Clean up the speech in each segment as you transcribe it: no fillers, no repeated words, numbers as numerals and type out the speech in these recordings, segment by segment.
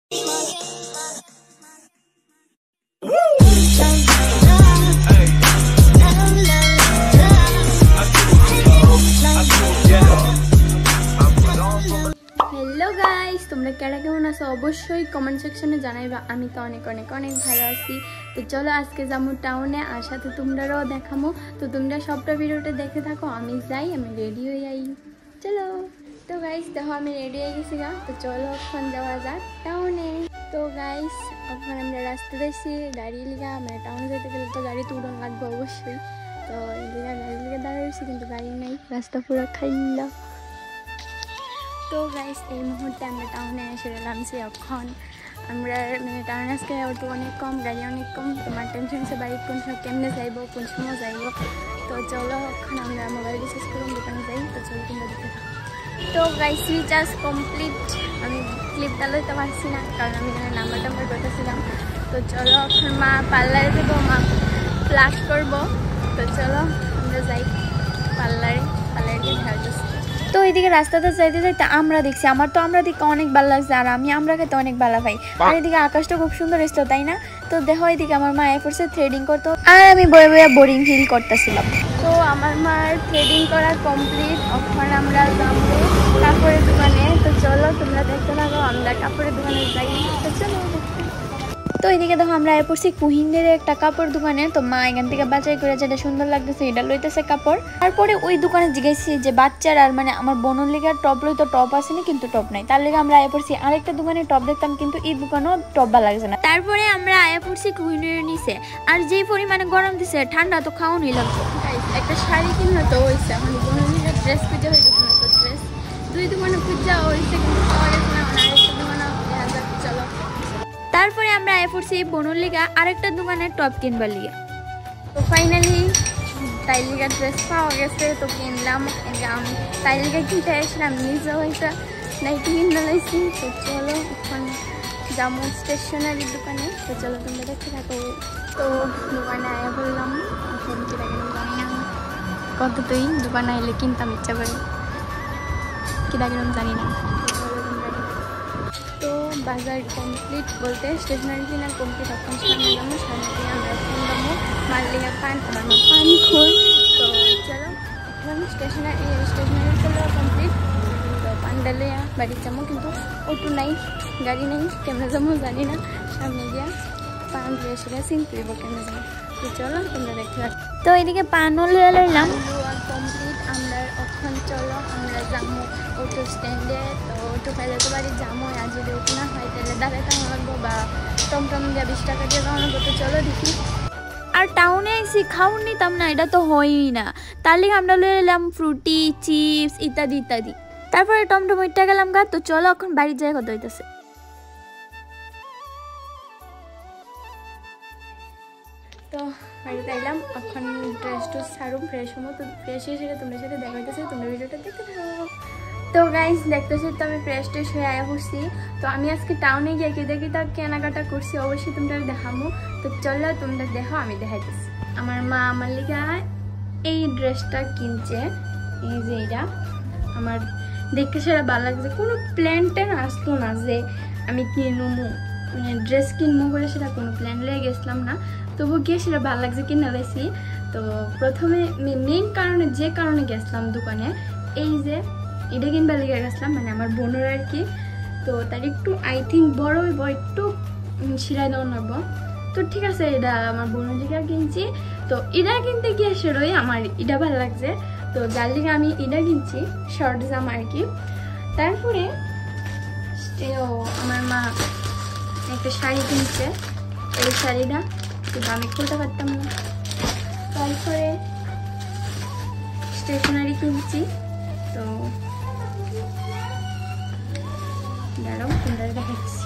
Hello guys তোমরা কেডা কেমন আছো অবশ্যই কমেন্ট সেকশনে জানাইবা। আমি তো অনেক অনেক অনেক ভালো আছি। তো চলো আজকে যাবো টাউনে, আর সাথে তোমরাও দেখামো। তো তোমরা সবটা ভিডিওটা দেখে থাকো। আমি যাই, আমি রেডি হয়ে যাই। চলো। তো গাইস দেখো আমি রেডি হয়ে গেছি গা। তো চলো এখন যাওয়া যাক টাউনে। তো গাইস এখন আমরা রাস্তা দেখছি গাড়ি লিগা, মানে টাউনে যেতে গেলে তো গাড়ি তো উড়ন লাগবে অবশ্যই। তো গাড়ি লিগা দাঁড়িয়েছি কিন্তু গাড়ি নেই, রাস্তা পুরো খাইলা। তো গাইস এই মুহূর্তে আমরা টাউনে এসে নামছি। এখন আমরা মানে টাউনে আজকে অটো অনেক কম, গাড়ি অনেক কম। তোমার টেনশন সে বাইক কোন কেমনে যাইব, কোন সময় যাইব। তো চলো এখন আমরা মোবাইল রিচার্জ করুন দোকানে যাই। তো চলো তোমরা দেখে থাকো। তো গাইস রিচার্জ কমপ্লিট। আমি ক্লিপটা লইতে পারছি না কারণ আমি এখানে নাম্বার টাম্বার করতেছিলাম। তো চলো এখন মা পার্লারে দেবো, মা প্লাক করবো। তো চলো আমরা যাই পার্লারে গিয়ে ঢালতেছি। তো এইদিকে রাস্তাতে যাইতে যাইতে আমরা দেখছি, আমার তো আমরা দিকে অনেক ভালো লাগছে, আর আমরা খেতে অনেক ভালো পাই। আর এদিকে আকাশটা খুব সুন্দর এসতো, তাই না? তো দেখো এইদিকে আমার মা এফোর্সে থ্রেডিং করতো, আর আমি বয়ে বয়ে বোরিং ফিল করতেছিলাম। তো আমার মার থ্রেডিং করা কমপ্লিট। এখন আমরা যাবো কাপড়ের দোকানে। তো চলো তোমরা দেখতে থাকো, আমরা কাপড়ের দোকানে যাই। তো চলো। তো এইদিকে দেখো আমরা পড়ছি কুহিনের একটা কাপড় দোকানে। তো মা এখান থেকে বাছাই করে যেটা সুন্দর লাগতেছে এটা লইতেছে কাপড়। তারপরে ওই দোকানে জিজ্ঞাসি যে বাচ্চার আর মানে আমার বোনের লিগে টপ লইতো, টপ আসেনি কিন্তু টপ নাই। তার লিগে আমরা আয়া পড়ছি আরেকটা দোকানে টপ দেখতাম, কিন্তু এই দোকানেও টপ ভালো লাগছে না। তারপরে আমরা আয়া পড়ছি কুহিনের নিচে। আর যেই পরিমাণে গরম দিছে ঠান্ডা তো খাওয়ানোই লাগতো। একটা শাড়ি কিনলো তো হয়েছে, আমার বোনের লিগে ড্রেস খুঁজে হয়েছে। তো ড্রেস দুই দোকানে খুঁজা হয়েছে কিন্তু পাওয়া গেছে না, আরেকটা দোকানে চলো। তারপরে আমরা আয়া পড়ছি বোনের লিগা আরেকটা দোকানে টপ কিনবার লিগা। তো ফাইনালি তাই লিগা ড্রেস পাওয়া গেছে, তো কিনলাম। তাই লিগা কিনতে আসলাম, নিজে হয়তো নাইটি কিনতে লাইছি। তো চলো এখন যাবো স্টেশনারি দোকানে। তো চলো তোমরা দেখতে থাকো। তো দোকানে আয়া বললাম, এখন কি লাগে জানি না, কতটাই দোকানে আইলে কিনতাম ইচ্ছা করে, কি লাগে জানি না। তো বাজার কমপ্লিট বলতে স্টেশনারি কিনা কমপ্লিট। এখন সামনে যাবো, সামনে দিয়ে আমরা এখন যাবো মালিকা পান, আমার মা পান খোল। তো চলো এখন স্টেশনারি চলো কমপ্লিট। তো পান ডালে বাড়ি যাবো, কিন্তু অটো নাই, গাড়ি নেই, কেমনে যাবো জানি না। সামনে গিয়া পান দিয়ে সেটা সিম্পলিব কেমনে যাবো। তো চলো তোমরা দেখতে থাকো। তো এদিকে পানও লিয়ে লইলাম কমপ্লিট। আমরা এখন চলো আমরা যাবো অটো স্ট্যান্ডে। তো অটো পাইলে তো বাড়ি যাবো, আর যদি অটো না হয় তাহলে দাঁড়াতে লাগবো বা টমটম দিয়ে 20 টাকা দিয়ে যাওয়া লাগবো। তো চলো দেখি। আর টাউনে এসে খাওয়ার নিতাম না, এটা তো হয়ই না। তার লিগে আমরা লয়ে এলাম ফ্রুটি, চিপস ইত্যাদি ইত্যাদি। তারপরে টমটম ইটটা গেলাম গা। তো চলো এখন বাড়ির জায়গা কত হইতেছে। তো বাড়িতে এলাম, এখন ড্রেস ট্রেস ছাড়ুম, ফ্রেশ হবো। তো ফ্রেশ হয়ে সেটা তোমাদের সাথে দেখা হইতেছে, তোমরা ভিডিওটা দেখতে থাকো। তো গাইস দেখতেছি তো আমি ফ্রেশ ট্রেশ হয়ে আয়া করছি। তো আমি আজকে টাউনে গিয়ে কি কেনাকাটা করছি অবশ্যই তোমরা দেখাবো। তো চলো তোমরা দেখো, আমি দেখাইতেছি। আমার মা আমার লিগা এই ড্রেসটা কিনছে, এই যে এটা আমার দেখতে সেটা ভালো লাগছে। কোনো প্ল্যান আসলো না যে আমি কিনবো, মানে ড্রেস কিনবো করে, সেটা কোনো প্ল্যান লেগে গেছিলাম না। তবু গিয়ে সেটা ভালো লাগছে কিনে লাইছি। তো প্রথমে মেইন যে কারণে গেছিলাম দোকানে, এই যে এটা কিনবার লেগে গেছিলাম, মানে আমার বোনের আর কি। তো তার একটু আই থিঙ্ক বড় হইব, একটু সিলাই দেওয়া লাগবো। তো ঠিক আছে, এটা আমার বোনের লিগা কিনছি। তো এটা কিনতে গিয়ে সেরোই আমার এটা ভালো লাগছে। তো যার লিগে আমি এটা কিনছি, শর্ট জামা আর কি। তারপরে আমার মা একটা শাড়ি কিনছে, এই শাড়িটা কিন্তু আমি খুলতে পারতাম না। তারপরে স্টেশনারি কিনছি। তো দাঁড়াও তোমরা দেখাচ্ছি।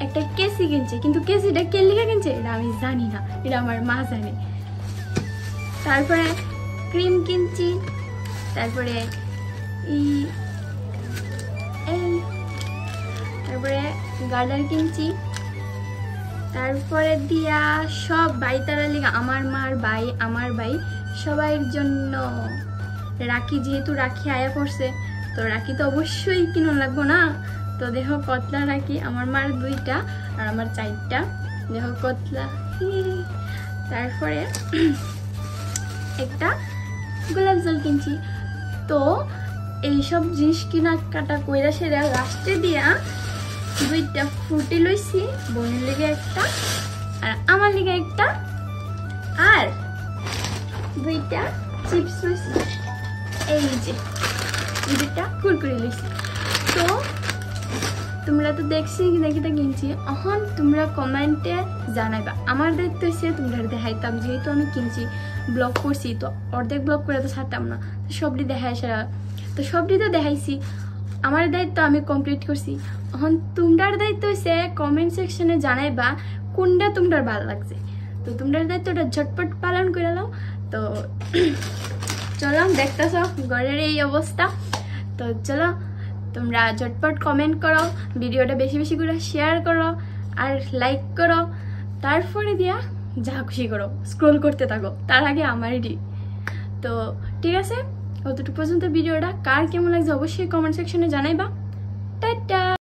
একটা কেসি কিনছে, কিন্তু কেসিটা কে লিখে কিনছে এটা আমি জানি না, এটা আমার মা জানে। তারপরে ক্রিম কিনছি। তারপরে তারপরে গার্ডার কিনছি। তারপরে দিয়া সব ভাই তারা লিগা, আমার মার ভাই, আমার ভাই সবাইয়ের জন্য রাখি, যেহেতু রাখি আয়া পড়ছে। তো তো রাখি তো অবশ্যই কিনুন লাগবো না। তো দেখো কতলা রাখি, আমার মার 2টা আর আমার 4টা। দেখো কতলা। তারপরে একটা গোলাপ জল কিনছি। তো এইসব জিনিস কেনাকাটা কইরা সেরা লাস্টে দিয়া 2টা ফ্রুটি লইছি, বোনের লিগে একটা আর আমার লিগে একটা, আর 2টা চিপস লইছি, এই যে 2টা কুরকুরে লইছি। তো তোমরা তো দেখছি কিনা কিনছি, এখন তোমরা কমেন্টে জানাইবা। আমার দায়িত্ব হচ্ছে তোমরা দেখাইতাম, যেহেতু আমি কিনছি ব্লগ করছি, তো অর্ধেক ব্লগ করে তো ছাড়তাম না, সবটি দেখাই সারা। তো সবটি তো দেখাইছি, আমার দায়িত্ব আমি কমপ্লিট করছি। এখন তোমরার দায়িত্ব হচ্ছে কমেন্ট সেকশনে জানাইবা কোনটা তোমরা ভালো লাগছে। তো তোমরার দায়িত্বটা ঝটপট পালন করে নাও। তো চলো দেখতেছ ঘরের এই অবস্থা। তো চলো তোমরা ঝটপট কমেন্ট করো, ভিডিওটা বেশি বেশি করে শেয়ার করো আর লাইক করো, তারপরে দিয়া যা খুশি করো, স্ক্রল করতে থাকো, তার আগে আমারই। তো ঠিক আছে, অতটুকু পর্যন্ত ভিডিওটা কার কেমন লাগছে অবশ্যই কমেন্ট সেকশনে জানাইবা। টাটা।